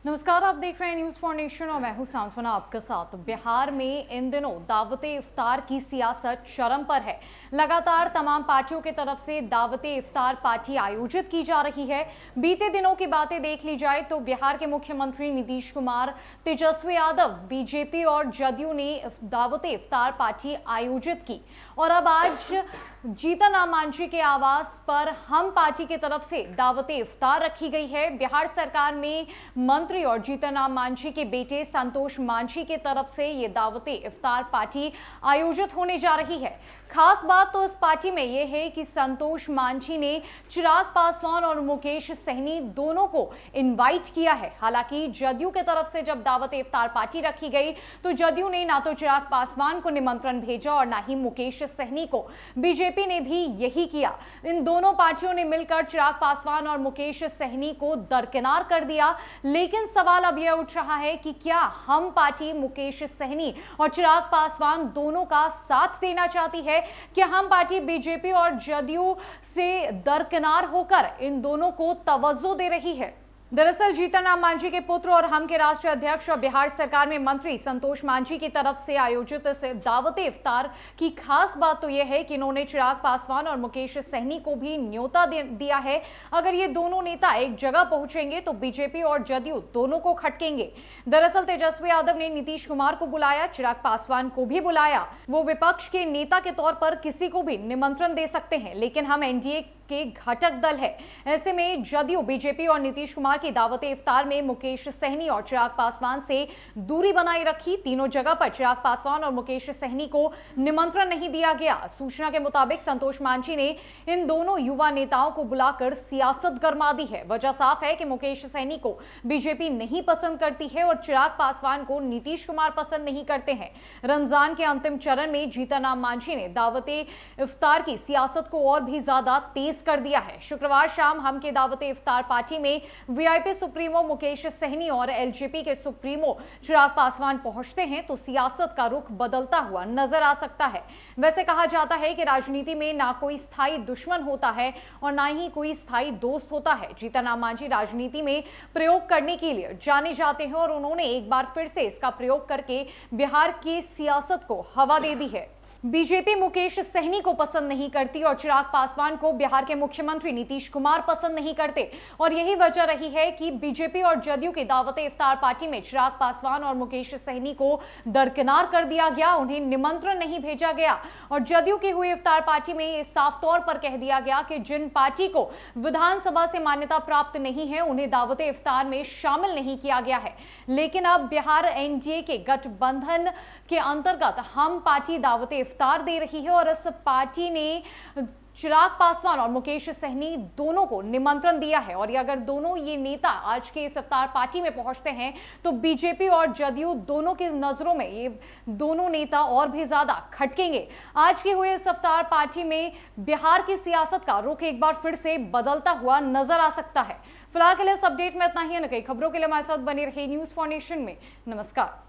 नमस्कार, आप देख रहे हैं न्यूज फॉर नेशन और मैं हूं सांत्वना आपके साथ। बिहार में इन दिनों दावते इफ्तार की सियासत चरम पर है। लगातार तमाम पार्टियों की तरफ से दावते इफ्तार पार्टी आयोजित की जा रही है। बीते दिनों की बातें देख ली जाए तो बिहार के मुख्यमंत्री नीतीश कुमार, तेजस्वी यादव, बीजेपी और जदयू ने दावते इफ्तार पार्टी आयोजित की और अब आज जीतन राम मांझी के आवास पर हम पार्टी की तरफ से दावते इफ्तार रखी गई है। बिहार सरकार में मंत्री और जीतन राम मांझी के बेटे संतोष मांझी की तरफ से ये दावते इफ्तार पार्टी आयोजित होने जा रही है। खास बात तो इस पार्टी में यह है कि संतोष मांझी ने चिराग पासवान और मुकेश सहनी दोनों को इनवाइट किया है। हालांकि जदयू की तरफ से जब दावते इफ्तार पार्टी रखी गई तो जदयू ने ना तो चिराग पासवान को निमंत्रण भेजा और ना ही मुकेश सहनी को। बीजेपी ने भी यही किया। इन दोनों पार्टियों ने मिलकर चिराग पासवान और मुकेश सहनी को दरकिनार कर दिया। लेकिन सवाल अब यह उठ रहा है कि क्या हम पार्टी मुकेश सहनी और चिराग पासवान दोनों का साथ देना चाहती है? क्या हम पार्टी बीजेपी और जदयू से दरकिनार होकर इन दोनों को तवज्जो दे रही है? दरअसल जीतन राम मांझी के पुत्र और हम के राष्ट्रीय अध्यक्ष और बिहार सरकार में मंत्री संतोष मांझी की तरफ से आयोजित इस दावते इफ्तार की खास बात तो यह है कि इन्होंने चिराग पासवान और मुकेश सहनी को भी न्योता दिया है। अगर ये दोनों नेता एक जगह पहुंचेंगे तो बीजेपी और जदयू दोनों को खटकेंगे। दरअसल तेजस्वी यादव ने नीतीश कुमार को बुलाया, चिराग पासवान को भी बुलाया। वो विपक्ष के नेता के तौर पर किसी को भी निमंत्रण दे सकते हैं, लेकिन हम एनडीए के घटक दल है। ऐसे में जदयू, बीजेपी और नीतीश कुमार की दावते इफ्तार में मुकेश सहनी और चिराग पासवान से दूरी बनाई रखी। तीनों जगह पर चिराग पासवान और मुकेश सहनी को निमंत्रण नहीं दिया गया। सूचना के मुताबिक संतोष मांझी ने इन दोनों युवा नेताओं को बुलाकर सियासत गरमा दी है। वजह साफ है कि मुकेश सहनी को बीजेपी नहीं पसंद करती है और चिराग पासवान को नीतीश कुमार पसंद नहीं करते हैं। रमजान के अंतिम चरण में जीतन राम मांझी ने दावते इफ्तार की सियासत को और भी ज्यादा तेज कर दिया है। शुक्रवार शाम हम के दावते इफ्तार पार्टी में वीआईपी सुप्रीमो मुकेश सहनी और एलजेपी के सुप्रीमो चिराग पासवान पहुंचते हैं तो सियासत का रुख बदलता हुआ नजर आ सकता है। वैसे कहा जाता है कि राजनीति में ना कोई स्थायी दुश्मन होता है और ना ही कोई स्थायी दोस्त होता है। जीतन राम मांझी राजनीति में प्रयोग करने के लिए जाने जाते हैं और उन्होंने एक बार फिर से इसका प्रयोग करके बिहार की सियासत को हवा दे दी है। बीजेपी मुकेश सहनी को पसंद नहीं करती और चिराग पासवान को बिहार के मुख्यमंत्री नीतीश कुमार पसंद नहीं करते और यही वजह रही है कि बीजेपी और जदयू की दावते इफ्तार पार्टी में चिराग पासवान और मुकेश सहनी को दरकिनार कर दिया गया, उन्हें निमंत्रण नहीं भेजा गया। और जदयू की हुई इफ्तार पार्टी में यह साफ तौर पर कह दिया गया कि जिन पार्टी को विधानसभा से मान्यता प्राप्त नहीं है उन्हें दावते इफ्तार में शामिल नहीं किया गया है। लेकिन अब बिहार एनडीए के गठबंधन के अंतर्गत हम पार्टी दावते इफ्तार दे रही है और इस पार्टी ने चिराग पासवान और मुकेश सहनी दोनों को निमंत्रण दिया है। और अगर दोनों ये नेता आज के इस इफ्तार पार्टी में पहुंचते हैं तो बीजेपी और जदयू दोनों की नजरों में ये दोनों नेता और भी ज्यादा खटकेंगे। आज की हुई इस इफ्तार पार्टी में बिहार की सियासत का रुख एक बार फिर से बदलता हुआ नजर आ सकता है। फिलहाल के लिए इस अपडेट में इतना ही है। न कई खबरों के लिए हमारे साथ बने रहिए न्यूज फॉर नेशन में। नमस्कार।